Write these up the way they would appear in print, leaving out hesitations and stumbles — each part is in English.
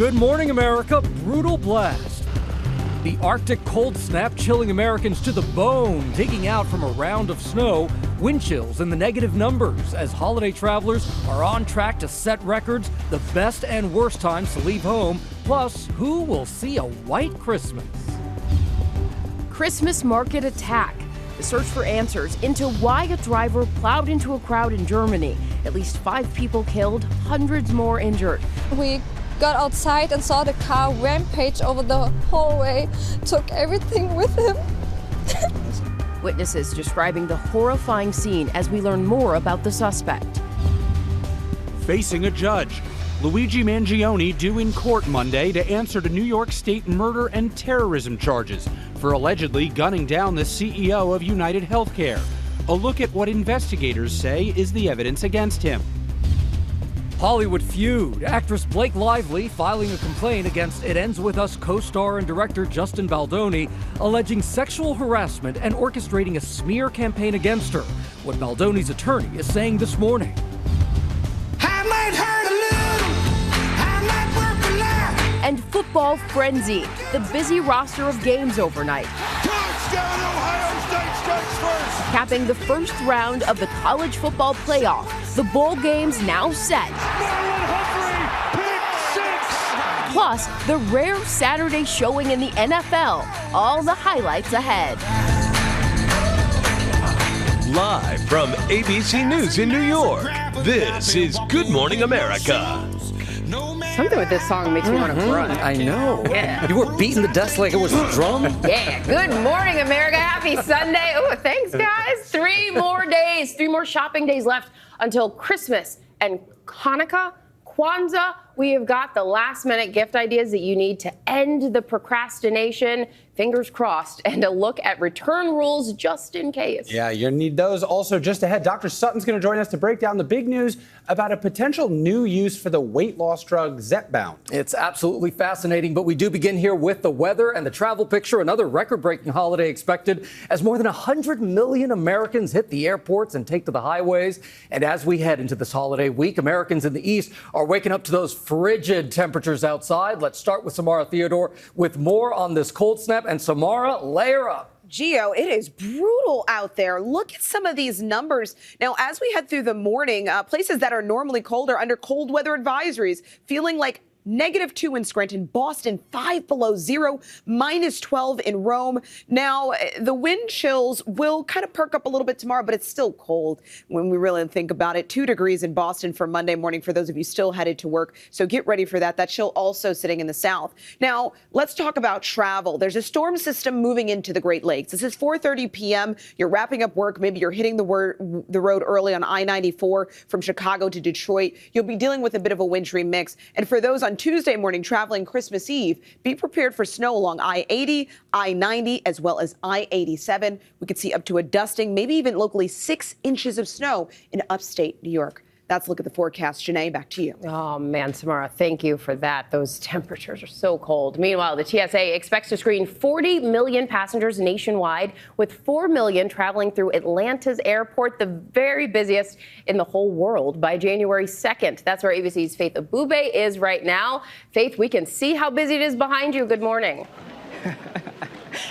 Good morning, America. Brutal blast. The Arctic cold snap chilling Americans to the bone, digging out from a round of snow, wind chills in the negative numbers as holiday travelers are on track to set records, the best and worst times to leave home, plus who will see a white Christmas. Christmas market attack. The search for answers into why a driver plowed into a crowd in Germany. At least 5 people killed, hundreds more injured. We got outside and saw the car rampage over the hallway, took everything with him. Witnesses describing the horrifying scene as we learn more about the suspect. Facing a judge, Luigi Mangione due in court Monday to answer to New York State murder and terrorism charges for allegedly gunning down the CEO of United Healthcare. A look at what investigators say is the evidence against him. Hollywood feud. Actress Blake Lively filing a complaint against It Ends With Us co-star and director Justin Baldoni, alleging sexual harassment and orchestrating a smear campaign against her. What Baldoni's attorney is saying this morning. I might hurt a little, I might work a lot. And football frenzy. The busy roster of games overnight. Touchdown, Ohio State strikes first. Capping the first round of the college football playoff. The bowl games now set. Plus, the rare Saturday showing in the NFL. All the highlights ahead. Live from ABC News in New York, this is Good Morning America. Something with this song makes me want to run. I know. Yeah. You were beating the desk like it was a drum. Yeah. Good morning, America. Happy Sunday. Oh, thanks, guys. 3 more days, 3 more shopping days left until Christmas and Hanukkah, Kwanzaa. We have got the last-minute gift ideas that you need to end the procrastination. Fingers crossed, and a look at return rules just in case. Yeah, you'll need those. Also, just ahead, Dr. Sutton's going to join us to break down the big news about a potential new use for the weight loss drug Zepbound. It's absolutely fascinating, but we do begin here with the weather and the travel picture. Another record-breaking holiday expected as more than 100 million Americans hit the airports and take to the highways. And as we head into this holiday week, Americans in the East are waking up to those frigid temperatures outside. Let's start with Samara Theodore with more on this cold snap. And Samara, layer up. Gio, it is brutal out there. Look at some of these numbers. Now, as we head through the morning, places that are normally cold are under cold weather advisories, feeling like -2 in Scranton, Boston, 5 below zero, -12 in Rome. Now, the wind chills will kind of perk up a little bit tomorrow, but it's still cold when we really think about it. 2 degrees in Boston for Monday morning for those of you still headed to work. So get ready for that. That chill also sitting in the south. Now, let's talk about travel. There's a storm system moving into the Great Lakes. This is 4:30 p.m. You're wrapping up work. Maybe you're hitting the road early on I-94 from Chicago to Detroit. You'll be dealing with a bit of a wintry mix. And for those on Tuesday morning traveling Christmas Eve, be prepared for snow along I-80, I-90, as well as I-87. We could see up to a dusting, maybe even locally 6 inches of snow in upstate New York. That's a look at the forecast. Janae, back to you. Oh, man, Samara, thank you for that. Those temperatures are so cold. Meanwhile, the TSA expects to screen 40 million passengers nationwide, with 4 million traveling through Atlanta's airport, the very busiest in the whole world, by January 2nd. That's where ABC's Faith Abube is right now. Faith, we can see how busy it is behind you. Good morning.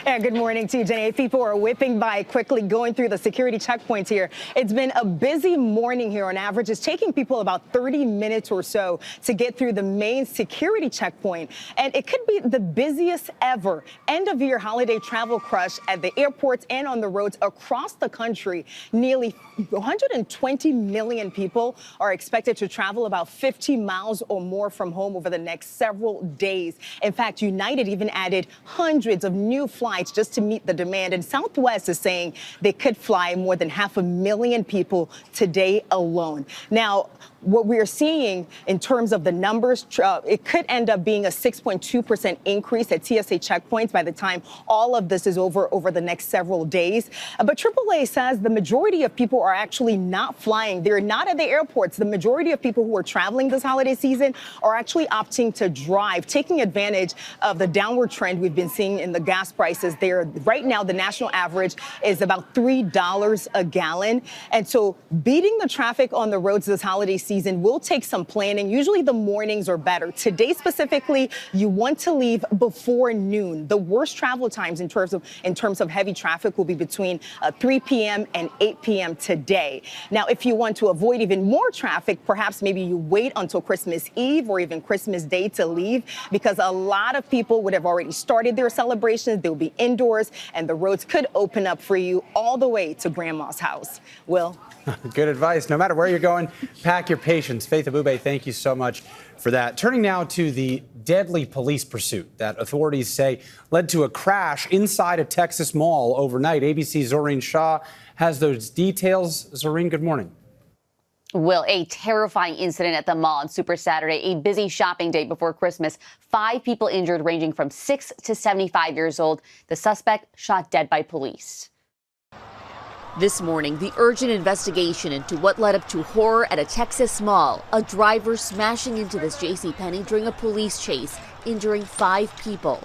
And good morning to you, Jenny. People are whipping by quickly, going through the security checkpoints here. It's been a busy morning here on average. It's taking people about 30 minutes or so to get through the main security checkpoint. And it could be the busiest ever end-of-year holiday travel crush at the airports and on the roads across the country. Nearly 120 million people are expected to travel about 50 miles or more from home over the next several days. In fact, United even added hundreds of new flights just to meet the demand. And Southwest is saying they could fly more than 500,000 people today alone. Now, what we're seeing in terms of the numbers, it could end up being a 6.2% increase at TSA checkpoints by the time all of this is over the next several days. But AAA says the majority of people are actually not flying. They're not at the airports. The majority of people who are traveling this holiday season are actually opting to drive, taking advantage of the downward trend we've been seeing in the gas prices there. Right now, the national average is about $3 a gallon. And so beating the traffic on the roads this holiday season season will take some planning. Usually the mornings are better. Today specifically, you want to leave before noon. The worst travel times in terms of heavy traffic will be between 3 p.m. and 8 p.m. today. Now, if you want to avoid even more traffic, perhaps maybe you wait until Christmas Eve or even Christmas Day to leave, because a lot of people would have already started their celebrations. They'll be indoors and the roads could open up for you all the way to Grandma's house. Will? Good advice. No matter where you're going, pack your patience. Faith Abube, thank you so much for that. Turning now to the deadly police pursuit that authorities say led to a crash inside a Texas mall overnight. ABC's Zoreen Shah has those details. Zoreen, good morning. Will, a terrifying incident at the mall on Super Saturday, a busy shopping day before Christmas. 5 people injured, ranging from 6 to 75 years old. The suspect shot dead by police. This morning, the urgent investigation into what led up to horror at a Texas mall. A driver smashing into this JCPenney during a police chase, injuring 5 people.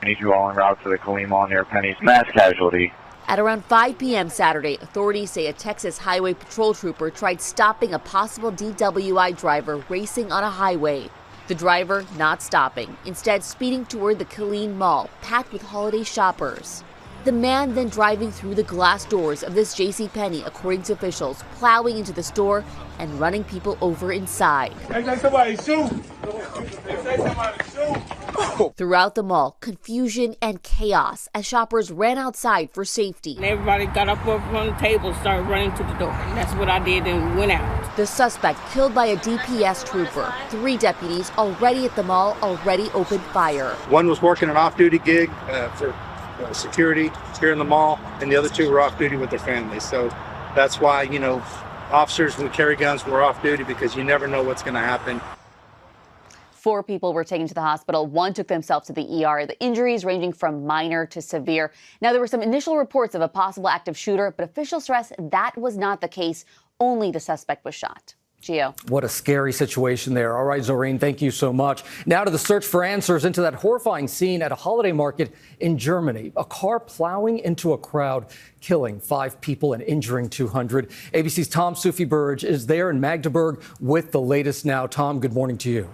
I need you all en route to the Killeen Mall near Penny's. Mass casualty. At around 5 p.m. Saturday, authorities say a Texas highway patrol trooper tried stopping a possible DWI driver racing on a highway. The driver not stopping, instead speeding toward the Killeen Mall, packed with holiday shoppers. The man then driving through the glass doors of this JCPenney, according to officials, plowing into the store and running people over inside. Throughout the mall, confusion and chaos as shoppers ran outside for safety. Everybody got up from the table, started running to the door. That's what I did and went out. The suspect killed by a DPS trooper. 3 deputies already at the mall already opened fire. One was working an off-duty gig for security here in the mall, and the other 2 were off duty with their families. So that's why, officers who carry guns were off duty, because you never know what's going to happen. 4 people were taken to the hospital. 1 took themselves to the ER. The injuries ranging from minor to severe. Now, there were some initial reports of a possible active shooter, but officials stress that was not the case. Only the suspect was shot. Gio. What a scary situation there. All right, Zoreen, thank you so much. Now to the search for answers into that horrifying scene at a holiday market in Germany. A car plowing into a crowd, killing 5 people and injuring 200. ABC's Tom Sufi-Burge is there in Magdeburg with the latest now. Tom, good morning to you.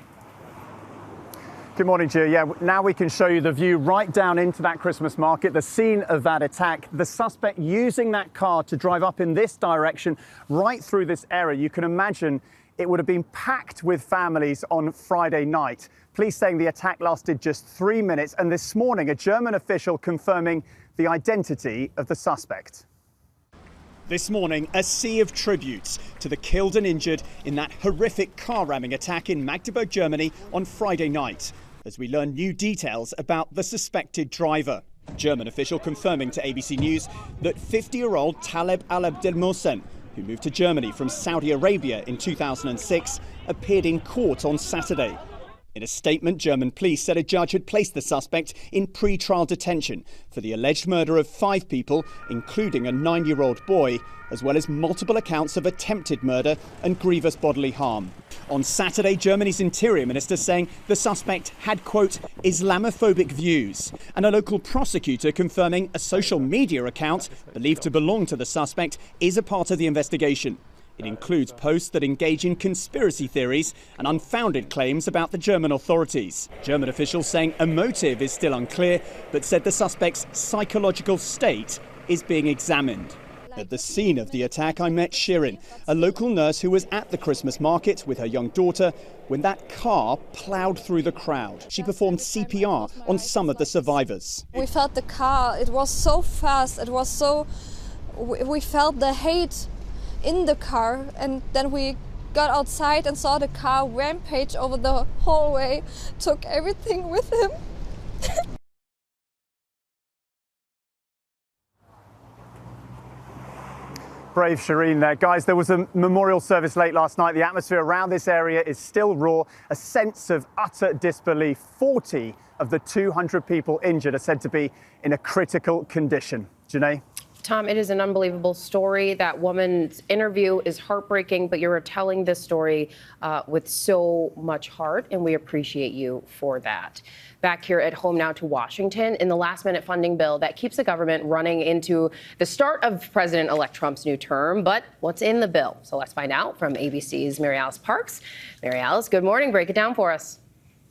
Good morning, Gio. Yeah, now we can show you the view right down into that Christmas market, the scene of that attack. The suspect using that car to drive up in this direction, right through this area. You can imagine it would have been packed with families on Friday night. Police saying the attack lasted just 3 minutes. And this morning, a German official confirming the identity of the suspect. This morning, a sea of tributes to the killed and injured in that horrific car ramming attack in Magdeburg, Germany on Friday night, as we learn new details about the suspected driver. German official confirming to ABC News that 50-year-old Taleb al-Abdelmohsen, who moved to Germany from Saudi Arabia in 2006, appeared in court on Saturday. In a statement, German police said a judge had placed the suspect in pre-trial detention for the alleged murder of 5 people, including a 9-year-old boy, as well as multiple accounts of attempted murder and grievous bodily harm. On Saturday, Germany's interior minister saying the suspect had, quote, Islamophobic views, and a local prosecutor confirming a social media account believed to belong to the suspect is a part of the investigation. It includes posts that engage in conspiracy theories and unfounded claims about the German authorities. German officials saying a motive is still unclear, but said the suspect's psychological state is being examined. At the scene of the attack, I met Shirin, a local nurse who was at the Christmas market with her young daughter when that car plowed through the crowd. She performed CPR on some of the survivors. We felt the car, it was so fast, we felt the hate in the car, and then we got outside and saw the car rampage over the hallway, took everything with him. Brave Shireen there. Guys, there was a memorial service late last night. The atmosphere around this area is still raw, a sense of utter disbelief. 40 of the 200 people injured are said to be in a critical condition. Janae? Tom, it is an unbelievable story. That woman's interview is heartbreaking, but you're telling this story with so much heart, and we appreciate you for that. Back here at home now to Washington, in the last-minute funding bill that keeps the government running into the start of President-elect Trump's new term. But what's in the bill? So let's find out from ABC's Mary Alice Parks. Mary Alice, good morning. Break it down for us.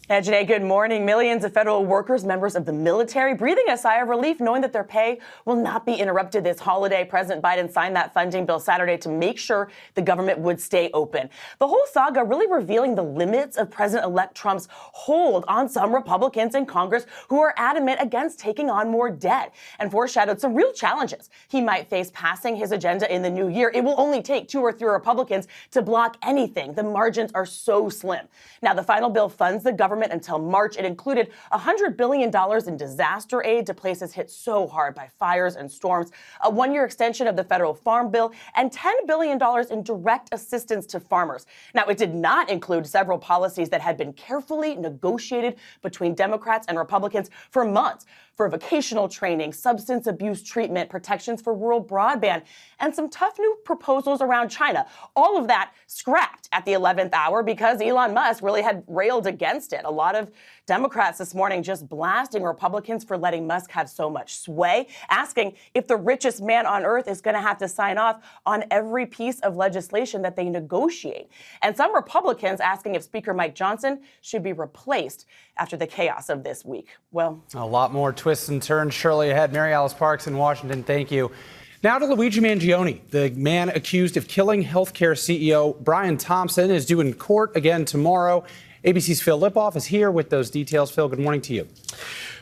Yeah, Janae, good morning. Millions of federal workers, members of the military, breathing a sigh of relief knowing that their pay will not be interrupted this holiday. President Biden signed that funding bill Saturday to make sure the government would stay open. The whole saga really revealing the limits of President-elect Trump's hold on some Republicans in Congress who are adamant against taking on more debt, and foreshadowed some real challenges he might face passing his agenda in the new year. It will only take 2 or 3 Republicans to block anything. The margins are so slim. Now, the final bill funds the government until March. It included $100 billion in disaster aid to places hit so hard by fires and storms, a 1-year extension of the federal farm bill, and $10 billion in direct assistance to farmers. Now, it did not include several policies that had been carefully negotiated between Democrats and Republicans for months, for vocational training, substance abuse treatment, protections for rural broadband, and some tough new proposals around China. All of that scrapped at the 11th hour because Elon Musk really had railed against it. A lot of Democrats this morning just blasting Republicans for letting Musk have so much sway, asking if the richest man on earth is going to have to sign off on every piece of legislation that they negotiate. And some Republicans asking if Speaker Mike Johnson should be replaced after the chaos of this week. Well, a lot more twists and turns surely ahead. Mary Alice Parks in Washington, thank you. Now to Luigi Mangione. The man accused of killing healthcare CEO Brian Thompson is due in court again tomorrow. ABC's Phil Lipoff is here with those details. Phil, good morning to you.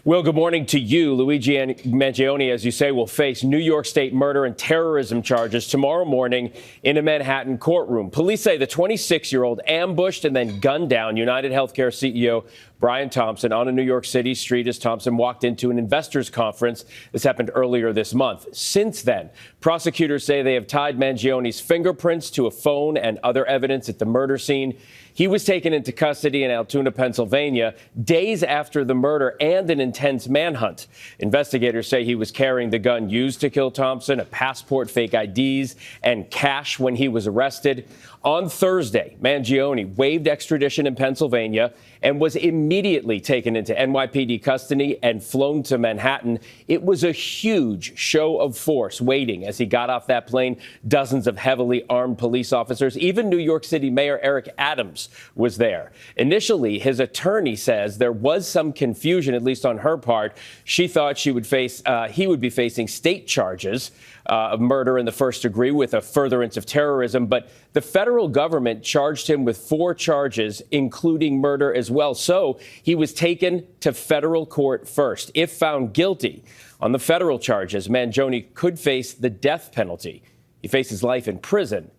Well, good morning to you. Luigi Mangione, as you say, will face New York State murder and terrorism charges tomorrow morning in a Manhattan courtroom. Police say the 26-year-old ambushed and then gunned down United Healthcare CEO Brian Thompson on a New York City street as Thompson walked into an investors conference. This happened earlier this month. Since then, prosecutors say they have tied Mangione's fingerprints to a phone and other evidence at the murder scene. He was taken into custody in Altoona, Pennsylvania, days after the murder and an intense manhunt. Investigators say he was carrying the gun used to kill Thompson, a passport, fake IDs, and cash when he was arrested. On Thursday, Mangione waived extradition in Pennsylvania and was immediately taken into NYPD custody and flown to Manhattan. It was a huge show of force waiting as he got off that plane. Dozens of heavily armed police officers, even New York City Mayor Eric Adams was there. Initially, his attorney says there was some confusion, at least on her part. She thought he would be facing state charges of murder in the first degree with a furtherance of terrorism. But the federal government charged him with 4 charges, including murder as well. So he was taken to federal court first. If found guilty on the federal charges, Mangione could face the death penalty. He faces life in prison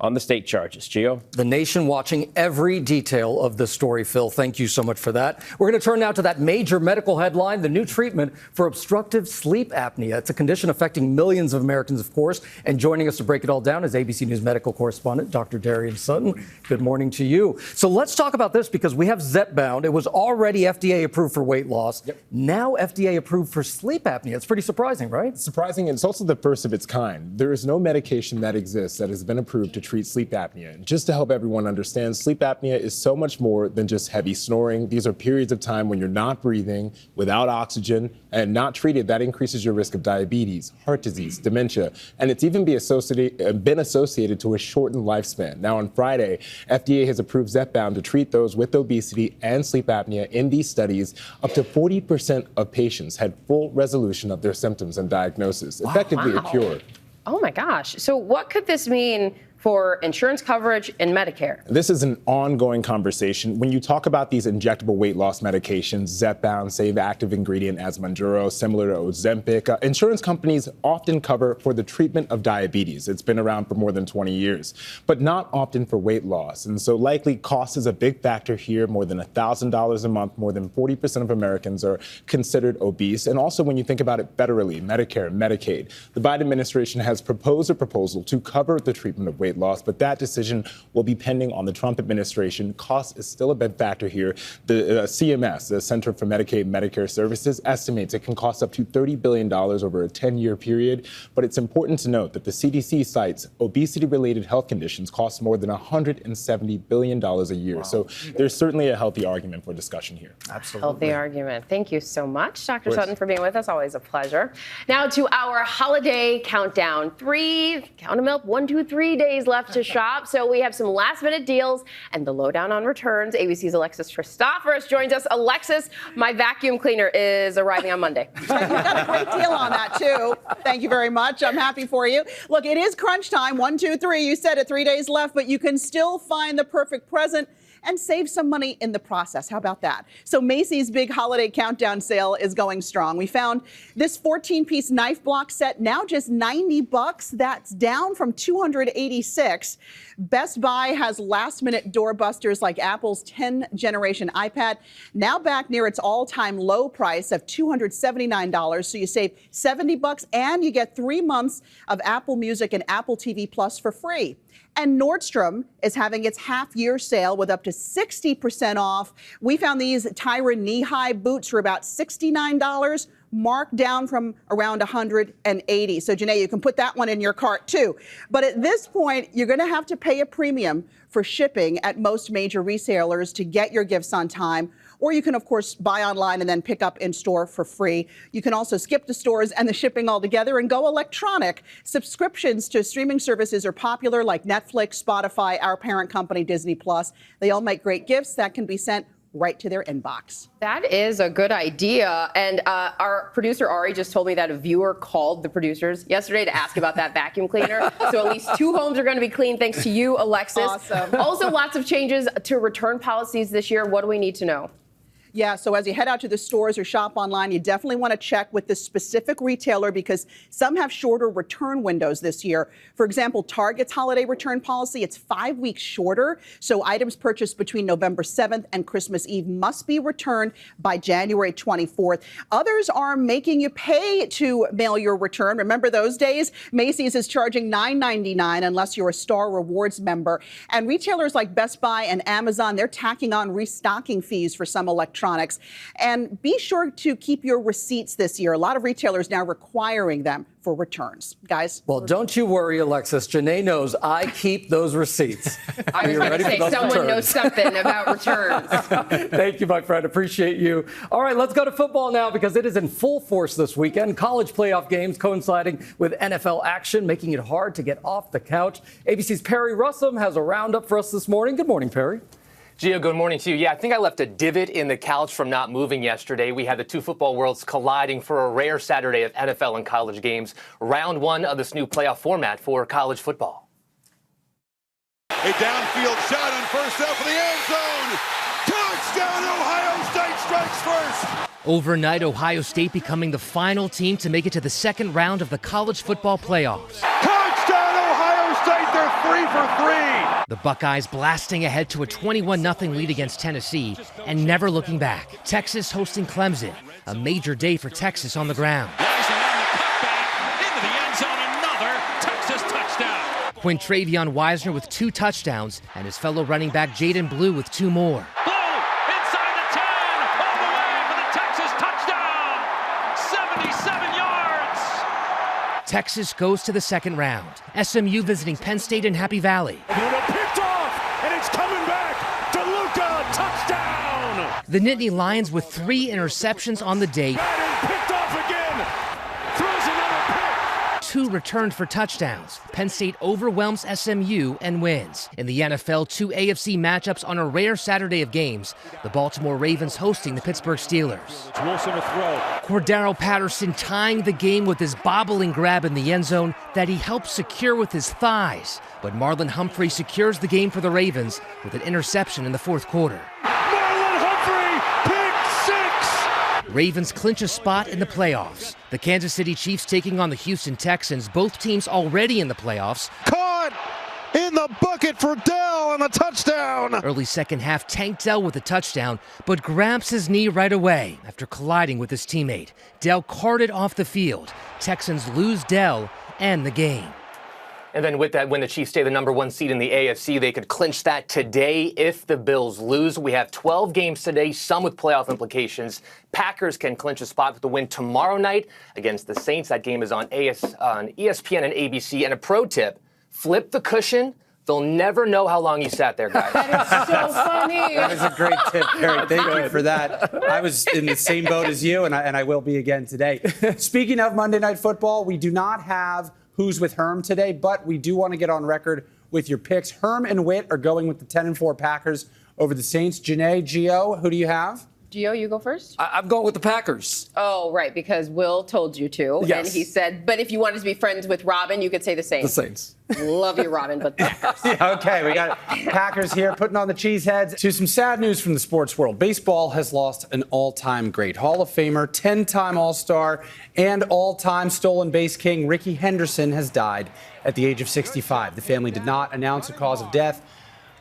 on the state charges. Gio? The nation watching every detail of the story, Phil. Thank you so much for that. We're going to turn now to that major medical headline, the new treatment for obstructive sleep apnea. It's a condition affecting millions of Americans, of course. And joining us to break it all down is ABC News medical correspondent Dr. Darian Sutton. Good morning to you. So let's talk about this because we have Zepbound. It was already FDA approved for weight loss. Yep. Now FDA approved for sleep apnea. It's pretty surprising, right? It's surprising, and it's also the first of its kind. There is no medication that exists that has been approved to treat sleep apnea. And just to help everyone understand, sleep apnea is so much more than just heavy snoring. These are periods of time when you're not breathing, without oxygen, and not treated. That increases your risk of diabetes, heart disease, dementia, and it's even been associated to a shortened lifespan. Now, on Friday, FDA has approved Zepbound to treat those with obesity and sleep apnea. In these studies, up to 40% of patients had full resolution of their symptoms and diagnosis, effectively a cure. Oh my gosh. So what could this mean for insurance coverage and Medicare? This is an ongoing conversation. When you talk about these injectable weight loss medications, Zepbound, same active ingredient as Mounjaro, similar to Ozempic, insurance companies often cover for the treatment of diabetes. It's been around for more than 20 years, but not often for weight loss. And so likely cost is a big factor here. More than $1,000 a month, more than 40% of Americans are considered obese. And also when you think about it federally, Medicare, Medicaid, the Biden administration has proposed a proposal to cover the treatment of weight weight loss, but that decision will be pending on the Trump administration. Cost is still a big factor here. The CMS, the Center for Medicaid and Medicare Services, estimates it can cost up to $30 billion over a 10-year period. But it's important to note that the CDC cites obesity-related health conditions cost more than $170 billion a year. Wow. So there's certainly a healthy argument for discussion here. Absolutely. Healthy argument. Thank you so much, Dr. Sutton, for being with us. Always a pleasure. Now to our holiday countdown. 1, 2, 3 days left to shop. So we have some last-minute deals and the lowdown on returns. ABC's Alexis Christoforous joins us. Alexis, my vacuum cleaner is arriving on Monday. You got a great deal on that, too. Thank you very much. I'm happy for you. Look, it is crunch time. 1, 2, 3. You said it, 3 days left, but you can still find the perfect present and save some money in the process. How about that? So Macy's big holiday countdown sale is going strong. We found this 14-piece knife block set now just $90. That's down from $286. Best Buy has last-minute doorbusters like Apple's 10th-generation iPad, now back near its all-time low price of $279. So you save $70 and you get 3 months of Apple Music and Apple TV Plus for free. And Nordstrom is having its half-year sale with up to 60% off. We found these Tyra knee-high boots for about $69, marked down from around $180. So, Janae, you can put that one in your cart, too. But at this point, you're going to have to pay a premium for shipping at most major retailers to get your gifts on time. Or you can, of course, buy online and then pick up in store for free. You can also skip the stores and the shipping altogether and go electronic. Subscriptions to streaming services are popular, like Netflix, Spotify, our parent company, Disney Plus. They all make great gifts that can be sent right to their inbox. That is a good idea. And our producer, Ari, just told me that a viewer called the producers yesterday to ask about that vacuum cleaner. So at least 2 homes are going to be clean thanks to you, Alexis. Awesome. Also, lots of changes to return policies this year. What do we need to know? Yeah, so as you head out to the stores or shop online, you definitely want to check with the specific retailer because some have shorter return windows this year. For example, Target's holiday return policy, it's 5 weeks shorter. So items purchased between November 7th and Christmas Eve must be returned by January 24th. Others are making you pay to mail your return. Remember those days? Macy's is charging $9.99 unless you're a Star Rewards member. And retailers like Best Buy and Amazon, they're tacking on restocking fees for some electronics. And be sure to keep your receipts this year. A lot of retailers now requiring them for returns. Guys? Well, don't you worry, Alexis. Janae knows I keep those receipts. I was going to say someone knows something about returns. Thank you, my friend. Appreciate you. All right, let's go to football now because it is in full force this weekend. College playoff games coinciding with NFL action, making it hard to get off the couch. ABC's Perry Russum has a roundup for us this morning. Good morning, Perry. Gio, good morning to you. Yeah, I think I left a divot in the couch from not moving yesterday. We had the two football worlds colliding for a rare Saturday of NFL and college games. Round one of this new playoff format for college football. A downfield shot on first down for the end zone. Touchdown, Ohio State strikes first. Overnight, Ohio State becoming the final team to make it to the second round of the college football playoffs. Touchdown, Ohio State. They're 3 for 3. The Buckeyes blasting ahead to a 21-0 lead against Tennessee and never looking back. Texas hosting Clemson, a major day for Texas on the ground. Into the end zone, another Texas touchdown. Quintravion Wisner with 2 touchdowns and his fellow running back Jaden Blue with 2 more. Blue inside the 10, all the way for the Texas touchdown. 77 yards. Texas goes to the second round. SMU visiting Penn State in Happy Valley. The Nittany Lions with 3 interceptions on the day. Picked off again. Throws another pick. 2 returned for touchdowns. Penn State overwhelms SMU and wins. In the NFL, 2 AFC matchups on a rare Saturday of games. The Baltimore Ravens hosting the Pittsburgh Steelers. Wilson to throw. Cordero Patterson tying the game with his bobbling grab in the end zone that he helped secure with his thighs. But Marlon Humphrey secures the game for the Ravens with an interception in the fourth quarter. Ravens clinch a spot in the playoffs. The Kansas City Chiefs taking on the Houston Texans, both teams already in the playoffs. Caught in the bucket for Dell on the touchdown. Early second half, Tank Dell with a touchdown, but grabs his knee right away after colliding with his teammate. Dell carted off the field. Texans lose Dell and the game. And then with that, when the Chiefs stay the #1 seed in the AFC, they could clinch that today if the Bills lose. We have 12 games today, some with playoff implications. Packers can clinch a spot with the win tomorrow night against the Saints. That game is on ESPN and ABC. And a pro tip, flip the cushion. They'll never know how long you sat there, guys. That is so funny. That is a great tip, Harry. Thank you for that. I was in the same boat as you, and I will be again today. Speaking of Monday Night Football, we do not have Who's with Herm today, but we do want to get on record with your picks. Herm and Whit are going with the 10-4 Packers over the Saints. Janae, Gio, who do you have? Gio, you go first. I'm going with the Packers. Oh, right, because Will told you to. Yes. And he said, but if you wanted to be friends with Robin, you could say the same. The Saints. Love you, Robin, but Packers. Yeah, okay, we got Packers here putting on the cheeseheads. To some sad news from the sports world. Baseball has lost an all-time great. Hall of Famer, 10-time All-Star, and all-time stolen base king Rickey Henderson has died at the age of 65. The family did not announce a cause of death,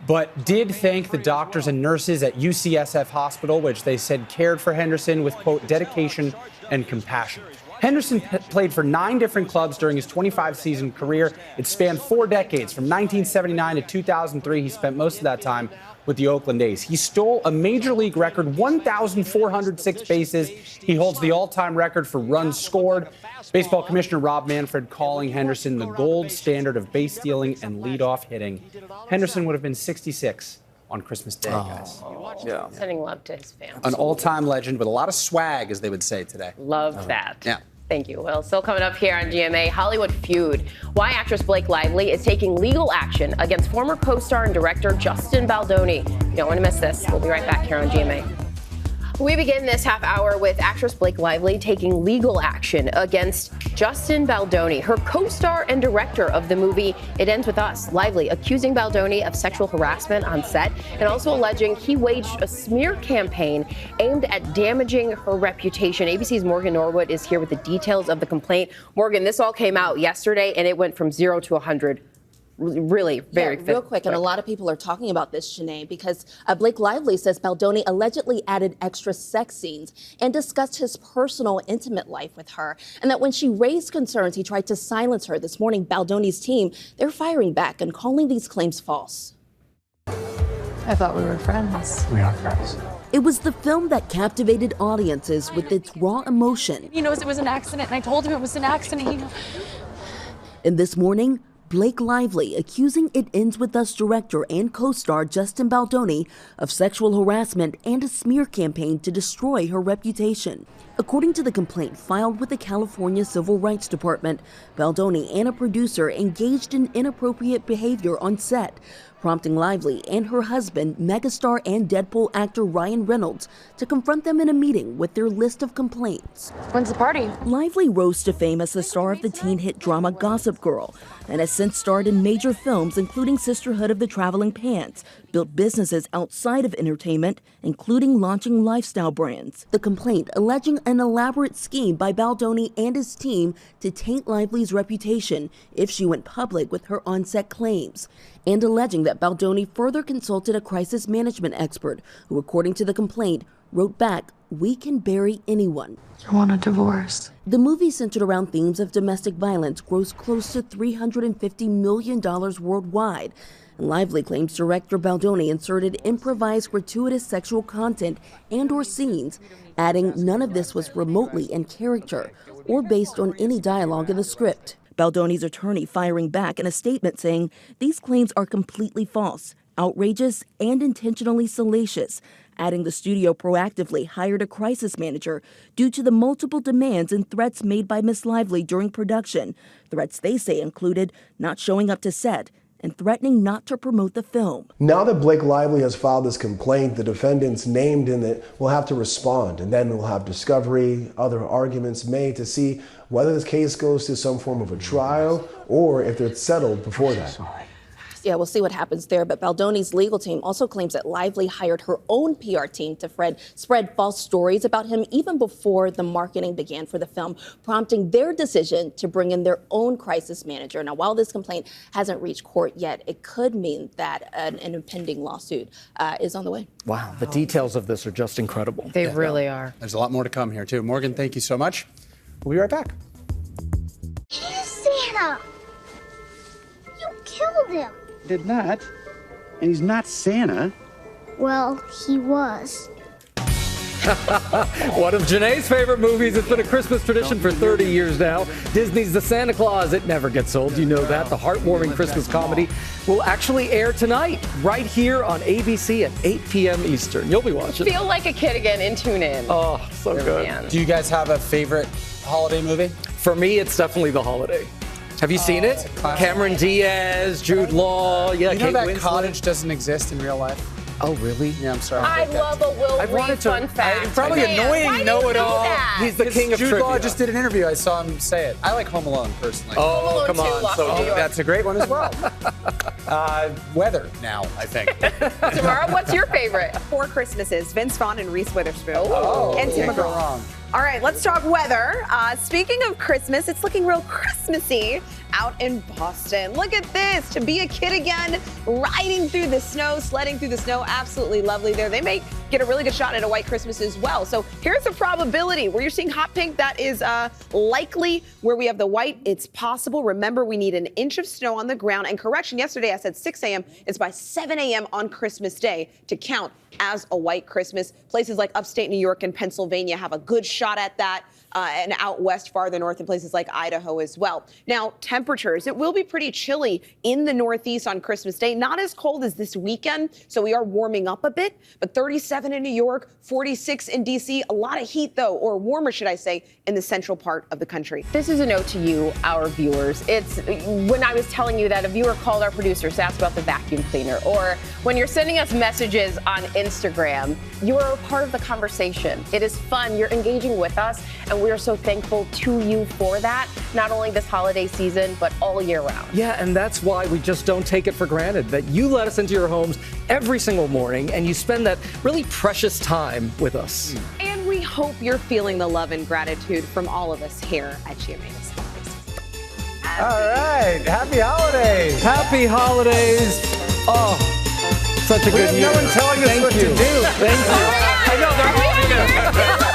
but did thank the doctors and nurses at UCSF Hospital, which they said cared for Henderson with, quote, dedication and compassion. Henderson played for 9 different clubs during his 25-season career. It spanned 4 decades. From 1979 to 2003, he spent most of that time with the Oakland A's. He stole a major league record, 1,406 bases. He holds the all-time record for runs scored. Baseball Commissioner Rob Manfred calling Henderson the gold standard of base stealing and leadoff hitting. Henderson would have been 66 on Christmas Day, guys. Yeah. Sending love to his family. An all-time legend with a lot of swag, as they would say today. Love that. Yeah. Thank you, Will. Still coming up here on GMA, Hollywood feud. Why actress Blake Lively is taking legal action against former co-star and director Justin Baldoni. You don't want to miss this. We'll be right back here on GMA. We begin this half hour with actress Blake Lively taking legal action against Justin Baldoni, her co-star and director of the movie It Ends With Us. Lively accusing Baldoni of sexual harassment on set and also alleging he waged a smear campaign aimed at damaging her reputation. ABC's Morgan Norwood is here with the details of the complaint. Morgan, this all came out yesterday and it went from 0 to 100. Really, very real quick. And a lot of people are talking about this, Shanae, because Blake Lively says Baldoni allegedly added extra sex scenes and discussed his personal, intimate life with her. And that when she raised concerns, he tried to silence her. This morning, Baldoni's team, they're firing back and calling these claims false. I thought we were friends. We are friends. It was the film that captivated audiences with its raw emotion. He knows it was an accident, and I told him it was an accident. And this morning, Blake Lively accusing It Ends With Us director and co-star Justin Baldoni of sexual harassment and a smear campaign to destroy her reputation. According to the complaint filed with the California Civil Rights Department, Baldoni and a producer engaged in inappropriate behavior on set, prompting Lively and her husband, megastar and Deadpool actor Ryan Reynolds, to confront them in a meeting with their list of complaints. When's the party? Lively rose to fame as the star of the teen hit drama Gossip Girl, and has since starred in major films including Sisterhood of the Traveling Pants, built businesses outside of entertainment, including launching lifestyle brands. The complaint alleging an elaborate scheme by Baldoni and his team to taint Lively's reputation if she went public with her on-set claims, and alleging that Baldoni further consulted a crisis management expert who, according to the complaint, wrote back, "We can bury anyone." I want a divorce. The movie, centered around themes of domestic violence, grossed close to $350 million worldwide. And Lively claims director Baldoni inserted improvised gratuitous sexual content and/or scenes, adding none of this was remotely in character or based on any dialogue in the script. Baldoni's attorney firing back in a statement saying these claims are completely false, outrageous, and intentionally salacious, adding the studio proactively hired a crisis manager due to the multiple demands and threats made by Miss Lively during production. Threats they say included not showing up to set and threatening not to promote the film. Now that Blake Lively has filed this complaint, the defendants named in it will have to respond, and then we'll have discovery, other arguments made to see whether this case goes to some form of a trial or if it's settled before that. Yeah, we'll see what happens there. But Baldoni's legal team also claims that Lively hired her own PR team to spread false stories about him even before the marketing began for the film, prompting their decision to bring in their own crisis manager. Now, while this complaint hasn't reached court yet, it could mean that an impending lawsuit is on the way. Wow, the details of this are just incredible. They really are. There's a lot more to come here, too. Morgan, thank you so much. We'll be right back. Santa. killed him. Did not. And he's not Santa. Well, he was. One of Janae's favorite movies. It's been a Christmas tradition for 30 years now. Disney's The Santa Claus. It never gets old. You know that. The heartwarming Christmas comedy will actually air tonight, right here on ABC at 8 p.m. Eastern. You'll be watching. Feel like a kid again and tune in. Oh, so good. Man. Do you guys have a favorite holiday movie? For me, it's definitely The Holiday. Have you seen it? Cameron Diaz, Jude Law. Yeah, You know Kate that Winslet. cottage doesn't exist in real life? Oh, really? Yeah, I'm sorry. I love a Will Reed fun fact. It's probably Man, why annoying, do you know-it-all. that? He's the king of Jude trivia. Law just did an interview. I saw him say it. I like Home Alone, personally. Oh, Home Alone come 2, on. Lost So in New York. That's a great one as well. Weather now, I think. Tomorrow, what's your favorite? Four Christmases, Vince Vaughn and Reese Witherspoon. Oh, and Tim can't go McGraw. wrong. All right, let's talk weather. Speaking of Christmas, it's looking real Christmassy out in Boston. Look at this, to be a kid again, riding through the snow, sledding through the snow, absolutely lovely there. They may get a really good shot at a white Christmas as well. So here's the probability. Where you're seeing hot pink, that is likely. Where we have the white, it's possible. Remember, we need an inch of snow on the ground. And correction, yesterday I said 6 a.m. It's by 7 a.m. on Christmas Day to count as a white Christmas. Places like upstate New York and Pennsylvania have a good shot at that. And out west, farther north, in places like Idaho as well. Now, temperatures, it will be pretty chilly in the Northeast on Christmas Day. Not as cold as this weekend, so we are warming up a bit, but 37 in New York, 46 in D.C. A lot of heat, though, or warmer, should I say, in the central part of the country. This is a note to you, our viewers. It's when I was telling you that a viewer called our producers to ask about the vacuum cleaner, or when you're sending us messages on Instagram, you are a part of the conversation. It is fun. You're engaging with us, and we are so thankful to you for that, not only this holiday season, but all year round. Yeah, and that's why we just don't take it for granted that you let us into your homes every single morning and you spend that really precious time with us. And we hope you're feeling the love and gratitude from all of us here at GMA this holiday. All right. Happy holidays. Happy holidays. Oh, such a We good have year. no one telling us Thank what you. to do. Thank you. I know they're all